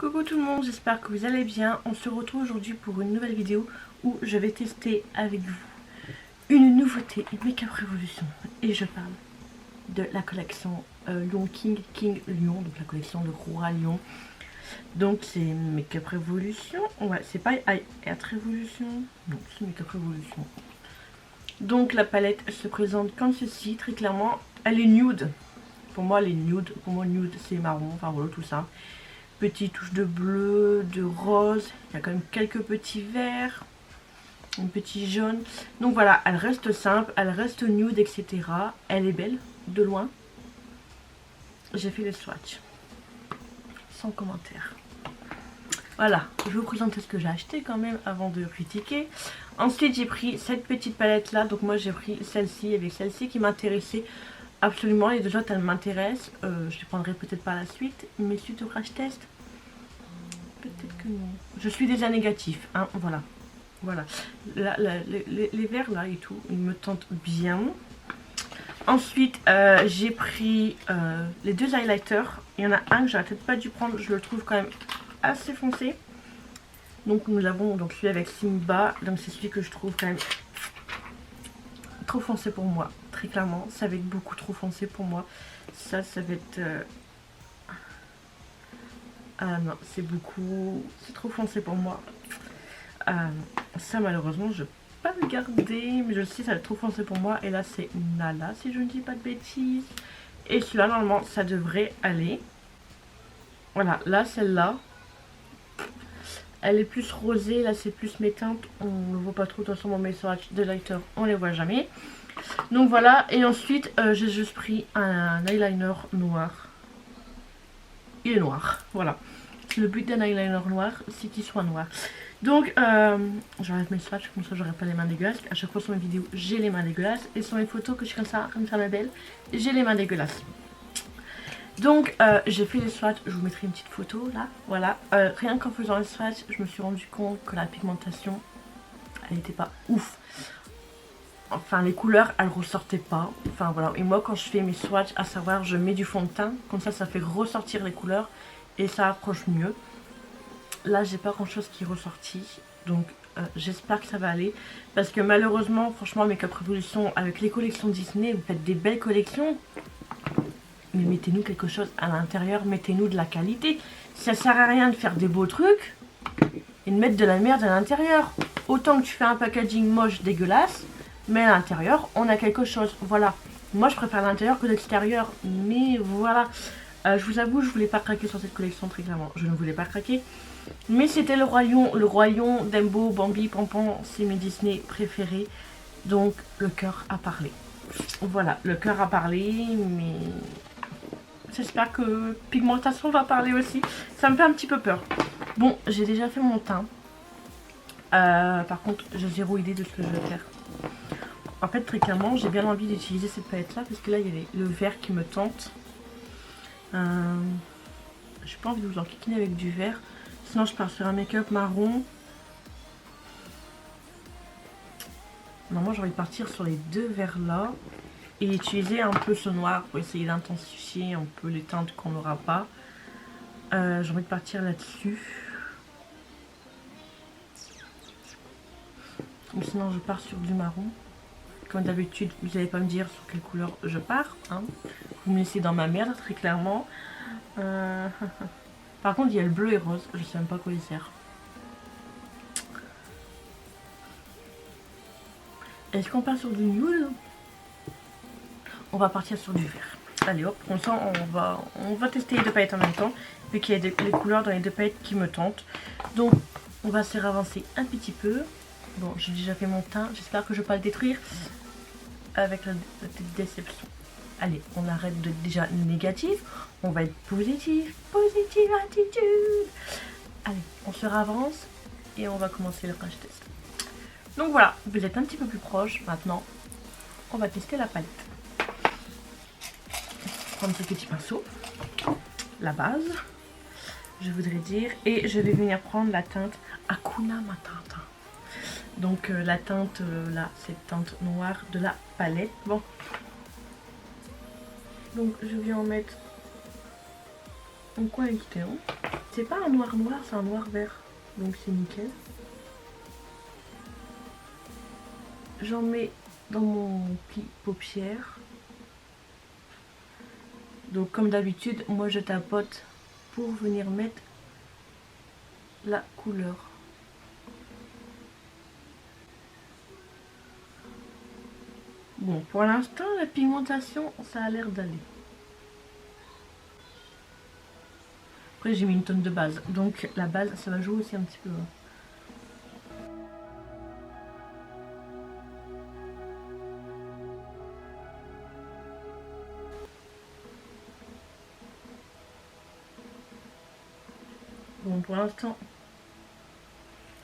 Coucou tout le monde, j'espère que vous allez bien. On se retrouve aujourd'hui pour une nouvelle vidéo où je vais tester avec vous une nouveauté Make-up Revolution. Et je parle de la collection Lion King Lion, donc la collection de Roi Lion. Donc c'est Make-up Revolution, ouais c'est pas Art Revolution, non c'est Make-up Revolution. Donc la palette se présente comme ceci, très clairement, elle est nude. Pour moi elle est nude, pour moi nude c'est marron, enfin voilà tout ça. Petite touche de bleu, de rose, il y a quand même quelques petits verts, un petit jaune. Donc voilà, elle reste simple, elle reste nude, etc. Elle est belle, de loin. J'ai fait le swatch, sans commentaire. Voilà, je vais vous présenter ce que j'ai acheté quand même avant de critiquer. Ensuite j'ai pris cette petite palette là, donc moi j'ai pris celle-ci avec celle-ci qui m'intéressait absolument. Les deux autres elles m'intéressent, je les prendrai peut-être par la suite, mais suite au crash test, peut-être que non. Je suis déjà négatif, hein, voilà. Voilà, là, les verts là et tout, ils me tentent bien. Ensuite, j'ai pris les deux highlighters. Il y en a un que j'aurais peut-être pas dû prendre, je le trouve quand même assez foncé. Donc nous avons donc celui avec Simba, donc c'est celui que je trouve quand même trop foncé pour moi. Très clairement, ça va être beaucoup trop foncé pour moi. Ça va être... Ah non, c'est beaucoup... C'est trop foncé pour moi. Ça malheureusement je peux pas le garder, mais je le sais, ça va être trop foncé pour moi. Et là c'est Nala si je ne dis pas de bêtises. Et celui-là normalement ça devrait aller. Voilà, là celle-là elle est plus rosée, là c'est plus mes teintes. On ne voit pas trop, de toute façon mes swatchs de lighter on les voit jamais. Donc voilà, et ensuite j'ai juste pris un eyeliner noir. Il est noir, voilà. Le but d'un eyeliner noir, c'est qu'il soit noir. Donc, j'enlève mes swatchs, comme ça j'aurai pas les mains dégueulasses. À chaque fois sur mes vidéos, j'ai les mains dégueulasses. Et sur mes photos que je suis comme ça ma belle, j'ai les mains dégueulasses. Donc, j'ai fait les swatchs, je vous mettrai une petite photo là, voilà. Rien qu'en faisant les swatchs, je me suis rendu compte que la pigmentation, elle n'était pas ouf. Enfin, les couleurs, elles ressortaient pas. Enfin, voilà. Et moi, quand je fais mes swatchs, à savoir, je mets du fond de teint. Comme ça fait ressortir les couleurs. Et ça approche mieux. Là, j'ai pas grand chose qui est ressorti. Donc, j'espère que ça va aller. Parce que malheureusement, franchement, Make-up Revolution, avec les collections Disney, vous faites des belles collections. Mais mettez-nous quelque chose à l'intérieur. Mettez-nous de la qualité. Ça sert à rien de faire des beaux trucs et de mettre de la merde à l'intérieur. Autant que tu fais un packaging moche, dégueulasse. Mais à l'intérieur, on a quelque chose. Voilà. Moi, je préfère l'intérieur que l'extérieur. Mais voilà. Je vous avoue, je voulais pas craquer sur cette collection, très clairement. Je ne voulais pas craquer. Mais c'était le royaume Dumbo, Bambi, Pompon. C'est mes Disney préférés. Donc, le cœur a parlé. Voilà, le cœur a parlé. Mais j'espère que pigmentation va parler aussi. Ça me fait un petit peu peur. Bon, j'ai déjà fait mon teint. Par contre, j'ai zéro idée de ce que je vais faire. En fait, très clairement, j'ai bien envie d'utiliser cette palette-là parce que là, il y a le vert qui me tente. J'ai pas envie de vous enquiquiner avec du vert. Sinon, je pars sur un make-up marron. Normalement, j'ai envie de partir sur les deux verts-là et utiliser un peu ce noir pour essayer d'intensifier un peu les teintes qu'on n'aura pas. J'ai envie de partir là-dessus. Ou sinon, je pars sur du marron. Comme d'habitude, vous n'allez pas me dire sur quelle couleur je pars. Hein. Vous me laissez dans ma merde, très clairement. Par contre, il y a le bleu et rose. Je sais même pas à quoi il sert. Est-ce qu'on part sur du nude? On va partir sur du vert. Allez hop, comme ça on va tester les deux palettes en même temps. Vu qu'il y a les couleurs dans les deux palettes qui me tentent. Donc, on va se avancer un petit peu. Bon, j'ai déjà fait mon teint. J'espère que je ne vais pas le détruire. Avec la petite déception. Allez, on arrête de déjà négatif. On va être positif. Positive attitude. Allez, on se ravance. Et on va commencer le crash test. Donc voilà, vous êtes un petit peu plus proche. Maintenant, on va tester la palette. Prendre ce petit pinceau. La base. Je voudrais dire. Et je vais venir prendre la teinte Hakuna Matata. Donc la teinte là, cette teinte noire de la palette. Bon. Donc je viens en mettre en qualité. Hein. C'est pas un noir noir, c'est un noir vert. Donc c'est nickel. J'en mets dans mon pli paupière. Donc comme d'habitude, moi je tapote pour venir mettre la couleur. Bon, pour l'instant, la pigmentation, ça a l'air d'aller. Après, j'ai mis une tonne de base. Donc la base, ça va jouer aussi un petit peu. Bon, pour l'instant,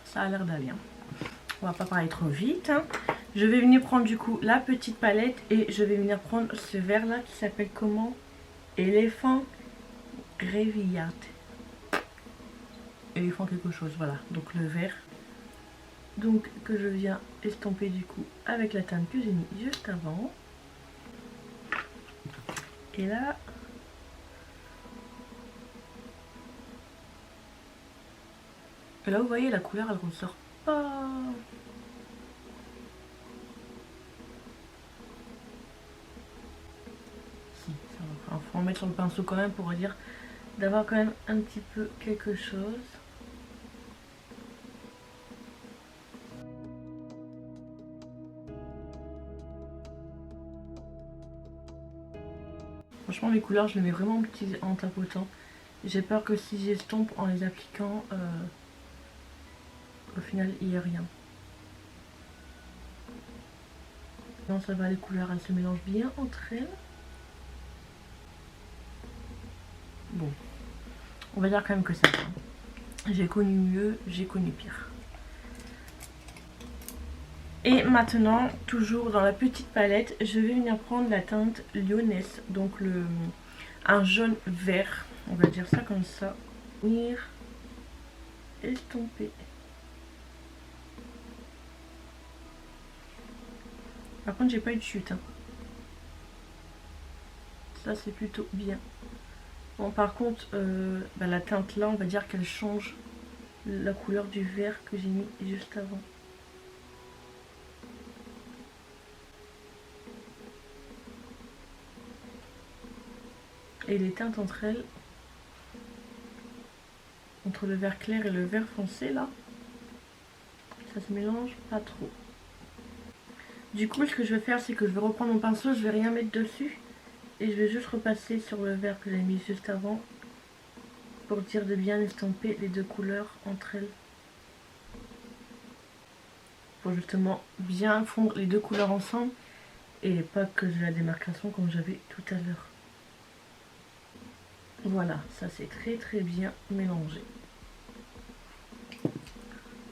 ça a l'air d'aller. Hein. On va pas parler trop vite. Hein. Je vais venir prendre du coup la petite palette et je vais venir prendre ce vert là qui s'appelle comment? Éléphant Grévillard. Éléphant quelque chose, voilà. Donc le vert. Donc que je viens estomper du coup avec la teinte que j'ai mis juste avant. Et là... Et là vous voyez la couleur elle ressort pas. Si, ça va. Enfin, faut en mettre sur le pinceau quand même pour dire d'avoir quand même un petit peu quelque chose. Franchement les couleurs je les mets vraiment en tapotant. J'ai peur que si j'estompe en les appliquant, au final il n'y a rien. Non ça va, les couleurs elles se mélangent bien entre elles. Bon, on va dire quand même que ça va. J'ai connu mieux, j'ai connu pire. Et maintenant, toujours dans la petite palette, je vais venir prendre la teinte Lyonnaise, donc un jaune vert, on va dire ça comme ça. Venir estomper. Par contre, j'ai pas eu de chute. Hein. Ça, c'est plutôt bien. Bon, par contre, la teinte là, on va dire qu'elle change la couleur du vert que j'ai mis juste avant. Et les teintes entre elles, entre le vert clair et le vert foncé là, ça se mélange pas trop. Du coup, ce que je vais faire, c'est que je vais reprendre mon pinceau, je vais rien mettre dessus. Et je vais juste repasser sur le vert que j'ai mis juste avant. Pour dire de bien estomper les deux couleurs entre elles. Pour justement bien fondre les deux couleurs ensemble. Et pas que j'ai la démarcation comme j'avais tout à l'heure. Voilà, ça c'est très très bien mélangé.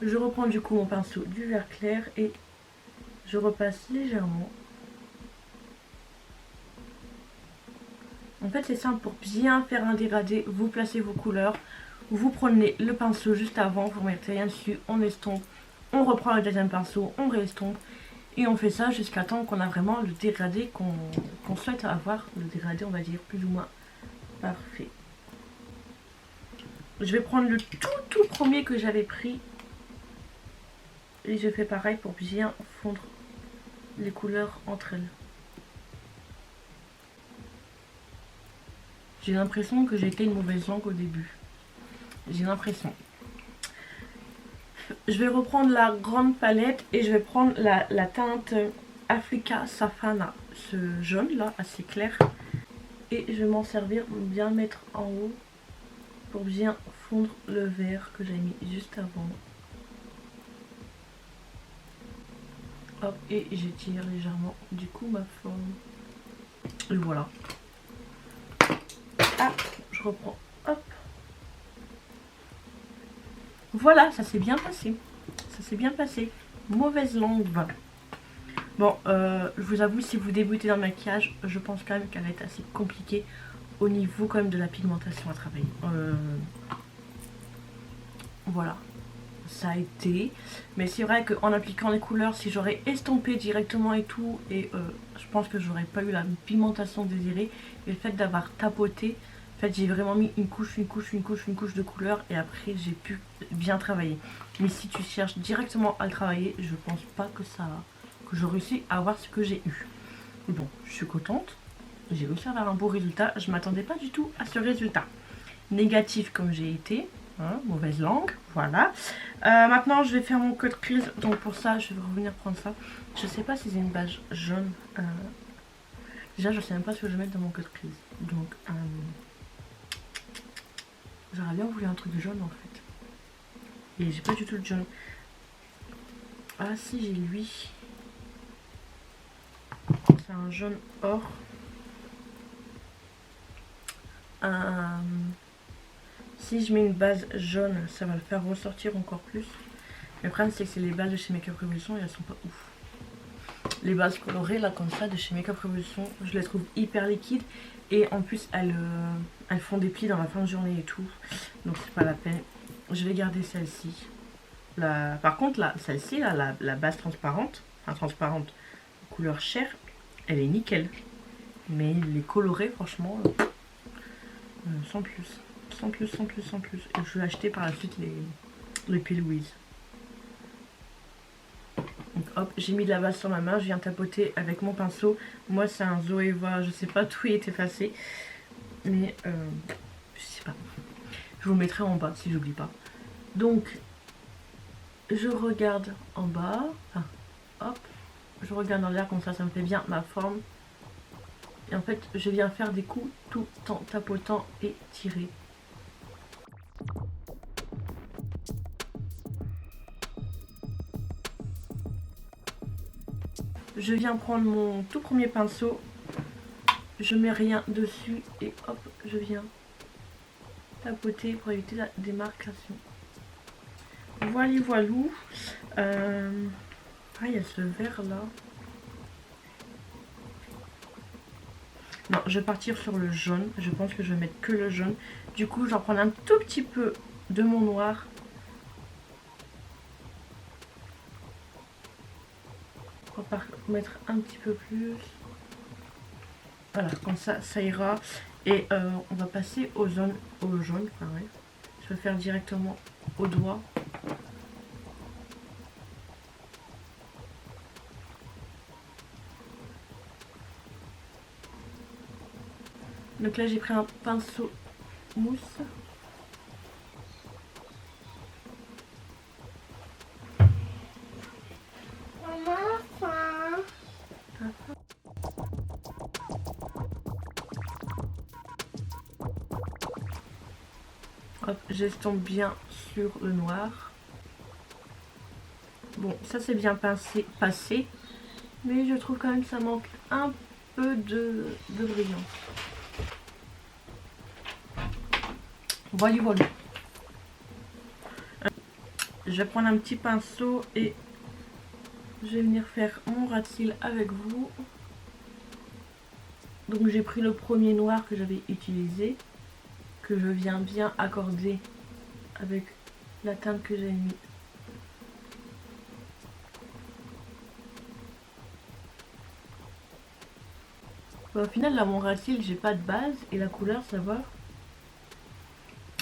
Je reprends du coup mon pinceau du vert clair et je repasse légèrement. En fait c'est simple, pour bien faire un dégradé, vous placez vos couleurs, vous prenez le pinceau juste avant, vous ne mettez rien dessus, on estompe, on reprend le deuxième pinceau, on réestompe et on fait ça jusqu'à temps qu'on a vraiment le dégradé qu'on souhaite avoir, le dégradé on va dire plus ou moins parfait. Je vais prendre le tout premier que j'avais pris et je fais pareil pour bien fondre les couleurs entre elles. J'ai l'impression que j'ai été une mauvaise langue au début. J'ai l'impression. Je vais reprendre la grande palette et je vais prendre la teinte Africa Safana. Ce jaune là, assez clair. Et je vais m'en servir pour bien mettre en haut. Pour bien fondre le vert que j'ai mis juste avant. Hop, et j'étire légèrement du coup ma forme. Et voilà. Ah, je reprends. Hop. Voilà, ça s'est bien passé. Ça s'est bien passé. Mauvaise langue. Bon, je vous avoue, si vous débutez dans le maquillage, je pense quand même qu'elle va être assez compliquée au niveau quand même de la pigmentation à travailler. Voilà. Ça a été. Mais c'est vrai qu'en appliquant les couleurs, si j'aurais estompé directement et tout, et je pense que j'aurais pas eu la pigmentation désirée. Et le fait d'avoir tapoté, En fait, j'ai vraiment mis une couche de couleur et après j'ai pu bien travailler. Mais si tu cherches directement à le travailler, je pense pas que je réussis à avoir ce que j'ai eu. Bon, je suis contente. J'ai réussi à avoir un beau résultat. Je m'attendais pas du tout à ce résultat. Négatif comme j'ai été. Hein, mauvaise langue, voilà. Maintenant, je vais faire mon code crease. Donc pour ça, je vais revenir prendre ça. Je sais pas si c'est une base jaune. Déjà, je sais même pas ce que je vais mettre dans mon code crease. Donc, j'aurais bien voulu un truc jaune en fait. Et j'ai pas du tout le jaune. Ah si, j'ai lui. C'est un jaune or. Si je mets une base jaune, ça va le faire ressortir encore plus. Mais le problème, c'est que c'est les bases de chez Makeup Revolution et elles sont pas ouf. Les bases colorées, là, comme ça, de chez Makeup Revolution, je les trouve hyper liquides. Et en plus, elles font des plis dans la fin de journée et tout. Donc, c'est pas la peine. Je vais garder celle-ci. Par contre, là, celle-ci, là, la base transparente, enfin transparente, couleur chair, elle est nickel. Mais les colorés, franchement, sans plus. Sans plus. Et je vais acheter par la suite les P. Louise. Donc hop, j'ai mis de la base sur ma main, je viens tapoter avec mon pinceau. Moi c'est un Zoeva, je sais pas, tout est effacé. Mais je sais pas. Je vous le mettrai en bas si j'oublie pas. Donc je regarde en bas. Enfin, hop. Je regarde en l'air comme ça me fait bien ma forme. Et en fait je viens faire des coups tout en tapotant et tirer. Je viens prendre mon tout premier pinceau, je mets rien dessus et hop, je viens tapoter pour éviter la démarcation. Voilou. Ah, il y a ce vert là. Non, je vais partir sur le jaune. Je pense que je vais mettre que le jaune. Du coup, j'en prends un tout petit peu de mon noir. On va mettre un petit peu plus. Voilà, comme ça, ça ira. Et on va passer au jaune. Pareil. Je vais faire directement au doigt. Donc là, j'ai pris un pinceau mousse. Hop, j'estompe bien sur le noir. Bon, ça c'est bien passé. Mais je trouve quand même que ça manque un peu de brillance. Voilà. Je vais prendre un petit pinceau et je vais venir faire mon ras de cils avec vous. Donc j'ai pris le premier noir que j'avais utilisé, que je viens bien accorder avec la teinte que j'ai mis. Bon, au final là mon ras de cils, j'ai pas de base et la couleur ça va.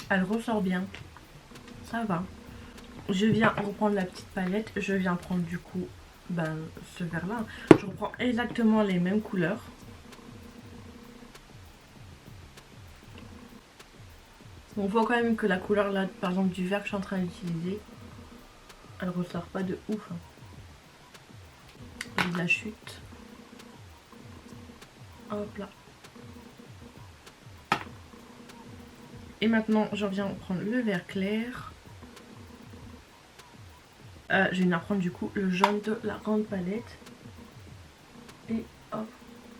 Elle ressort bien. Ça va. Je viens reprendre la petite palette. Je viens prendre du coup ce vert là. Je reprends exactement les mêmes couleurs. On voit quand même que la couleur là, par exemple du vert que je suis en train d'utiliser, elle ressort pas de ouf. J'ai de la chute. Hop là. Et maintenant, j'en viens prendre le vert clair. Je viens prendre du coup le jaune de la grande palette. Et hop,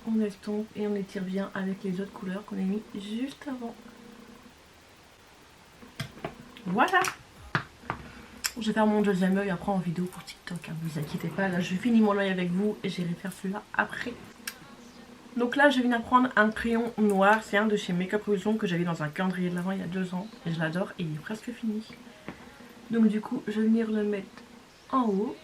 on estompe et on étire bien avec les autres couleurs qu'on a mis juste avant. Voilà. Je vais faire mon deuxième œil après en vidéo pour TikTok, hein, vous inquiétez pas. Là, je finis mon œil avec vous et j'irai faire celui-là après. Donc là, je viens prendre un crayon noir. C'est un de chez Makeup Revolution que j'avais dans un calendrier de l'Avent il y a 2 ans. Et je l'adore et il est presque fini. Donc du coup, je vais venir le mettre en haut.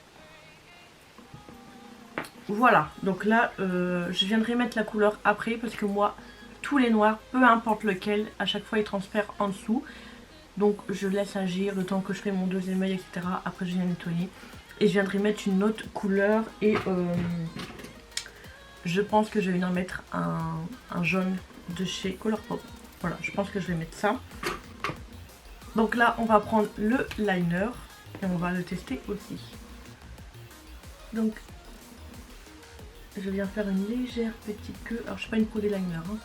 Voilà. Donc là, je viendrai mettre la couleur après parce que moi, tous les noirs, peu importe lequel, à chaque fois il transfère en dessous. Donc je laisse agir le temps que je fais mon deuxième œil, etc. Après je viens nettoyer. Et je viendrai mettre une autre couleur et je pense que je vais venir mettre un jaune de chez Colourpop. Voilà, je pense que je vais mettre ça. Donc là on va prendre le liner et on va le tester aussi. Donc je viens faire une légère petite queue. Alors je suis pas une pro des liners, hein.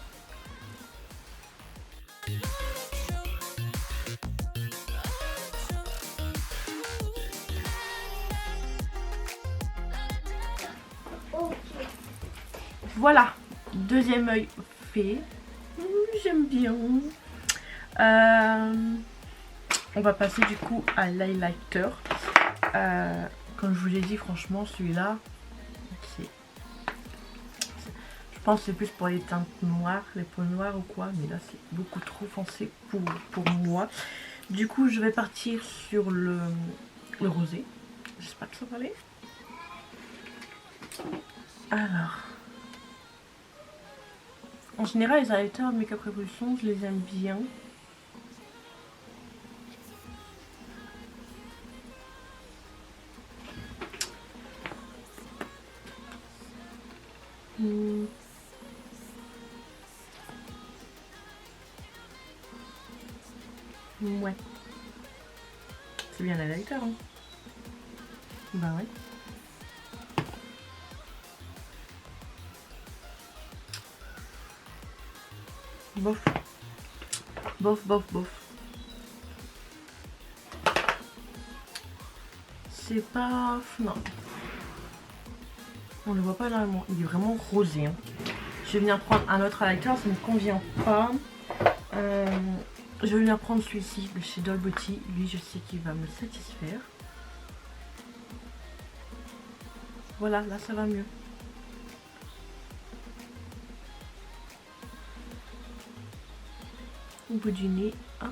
Voilà, deuxième œil fait. J'aime bien. On va passer du coup à l'highlighter. Comme je vous l'ai dit, franchement, celui-là, je pense que c'est plus pour les teintes noires, les peaux noires ou quoi. Mais là, c'est beaucoup trop foncé pour moi. Du coup, je vais partir sur le rosé. J'espère que ça va aller. Alors... En général, les highlighters de Make Up Revolution, je les aime bien. Ouais. C'est bien l'highlighter, hein. Bah ouais. Bof. Bof, bof, bof. C'est pas... Non. On le voit pas énormément. Il est vraiment rosé, hein. Je vais venir prendre un autre highlighter, ça ne me convient pas. Je vais venir prendre celui-ci de chez Doll Beauty. Lui, je sais qu'il va me satisfaire. Voilà, là ça va mieux. Au bout du nez, hop.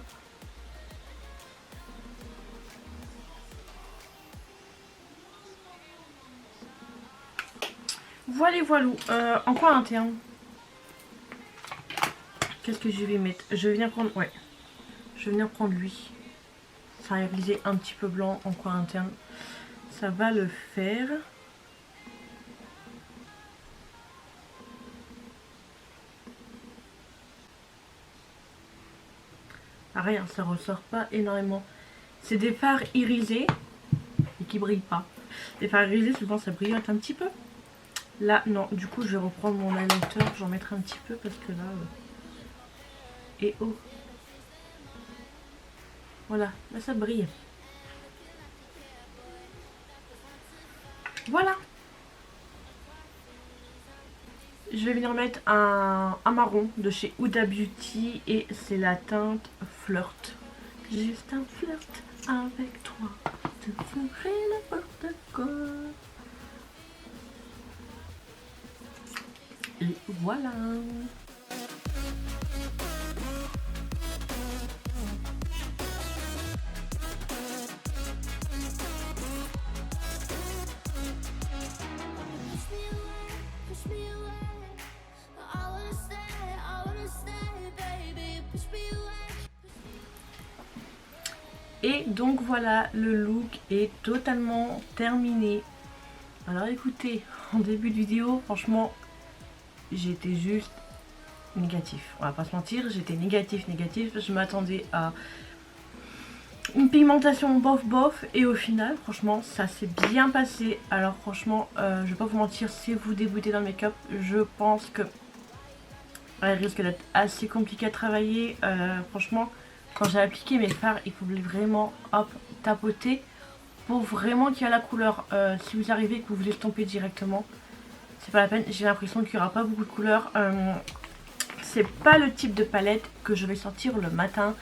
Voilà, voilà. En quoi interne? Qu'est-ce que je vais mettre? Je vais venir prendre... Ouais. Je vais venir prendre lui. Ça a irisé un petit peu blanc en coin interne. Ça va le faire. Ah, rien, ça ressort pas énormément. C'est des fards irisés et qui brillent pas. Les fards irisés, souvent ça brille un petit peu. Là, non. Du coup, je vais reprendre mon highlighter. J'en mettrai un petit peu parce que là... Et oh. Voilà, là ça brille. Voilà. Je vais venir mettre un marron de chez Huda Beauty et c'est la teinte Flirt. Juste un flirt avec toi, je ferai n'importe quoi. Et voilà. Et donc voilà, le look est totalement terminé. Alors écoutez, en début de vidéo, franchement, j'étais juste négatif. On va pas se mentir, j'étais négatif. Je m'attendais à une pigmentation bof bof et au final, franchement, ça s'est bien passé. Alors franchement, je vais pas vous mentir, si vous débutez dans le make-up, je pense que elle risque d'être assez compliquée à travailler. Franchement, quand j'ai appliqué mes fards, il faut vraiment hop, tapoter pour vraiment qu'il y ait la couleur. Si vous arrivez et que vous voulez estomper directement, c'est pas la peine. J'ai l'impression qu'il n'y aura pas beaucoup de couleurs. C'est pas le type de palette que je vais sortir le matin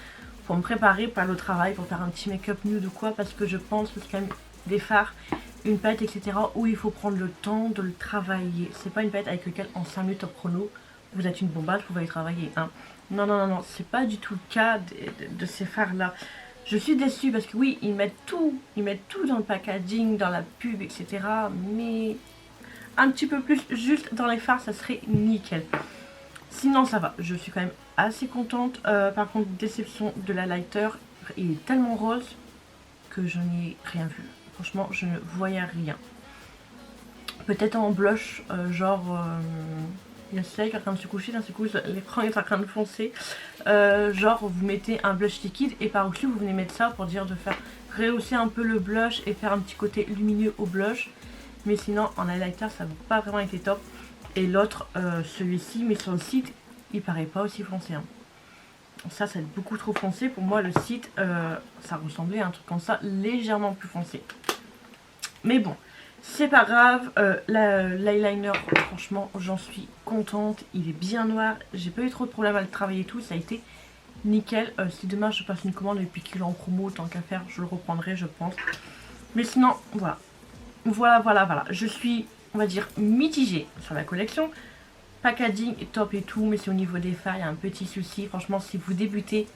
pour me préparer pour aller au travail, pour faire un petit make-up nude ou quoi, parce que je pense que c'est quand même des fards, une palette, etc. où il faut prendre le temps de le travailler. C'est pas une palette avec laquelle en 5 minutes au chrono, vous êtes une bombasse, vous allez travailler. Hein. Non, non, non, non, c'est pas du tout le cas de ces fards-là. Je suis déçue parce que oui, ils mettent tout dans le packaging, dans la pub, etc. Mais un petit peu plus juste dans les fards, ça serait nickel. Sinon ça va, je suis quand même assez contente. Par contre, déception de la lighter, il est tellement rose que je n'ai rien vu. Franchement, je ne voyais rien. Peut-être en blush, genre... il y a le soleil qui est en train de se coucher, d'un coup l'écran est en train de foncer. Genre vous mettez un blush liquide et par-dessus vous venez mettre ça pour dire de faire rehausser un peu le blush et faire un petit côté lumineux au blush. Mais sinon en highlighter ça n'a pas vraiment été top. Et l'autre, celui-ci, mais sur le site, il paraît pas aussi foncé. Hein. Ça va être beaucoup trop foncé. Pour moi le site, ça ressemblait à un truc comme ça, légèrement plus foncé. Mais bon. C'est pas grave, l'eyeliner, franchement, j'en suis contente. Il est bien noir, j'ai pas eu trop de problèmes à le travailler et tout, ça a été nickel. Si demain je passe une commande et puis qu'il est en promo, tant qu'à faire, je le reprendrai, je pense. Mais sinon, voilà. Voilà. Je suis, on va dire, mitigée sur la collection. Packaging est top et tout, mais c'est au niveau des fards, il y a un petit souci. Franchement, si vous débutez,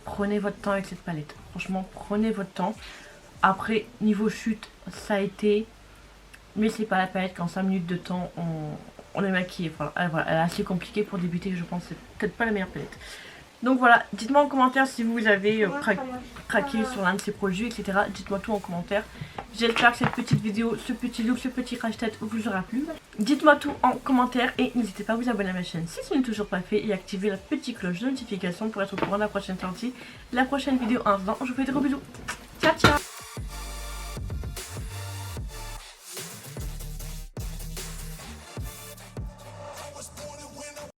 prenez votre temps avec cette palette. Franchement, prenez votre temps. Après, niveau chute, ça a été... Mais c'est pas la palette qu'en 5 minutes de temps on est maquillé. Voilà, elle est assez compliquée pour débuter, je pense. C'est peut-être pas la meilleure palette. Donc voilà, dites-moi en commentaire si vous avez craqué sur l'un de ces produits, etc. Dites-moi tout en commentaire. J'espère que cette petite vidéo, ce petit look, ce petit crash-tête vous aura plu. Dites-moi tout en commentaire et n'hésitez pas à vous abonner à ma chaîne si ce n'est toujours pas fait et activer la petite cloche de notification pour être au courant de la prochaine sortie, la prochaine vidéo en instant. Je vous fais des gros bisous. Ciao ciao.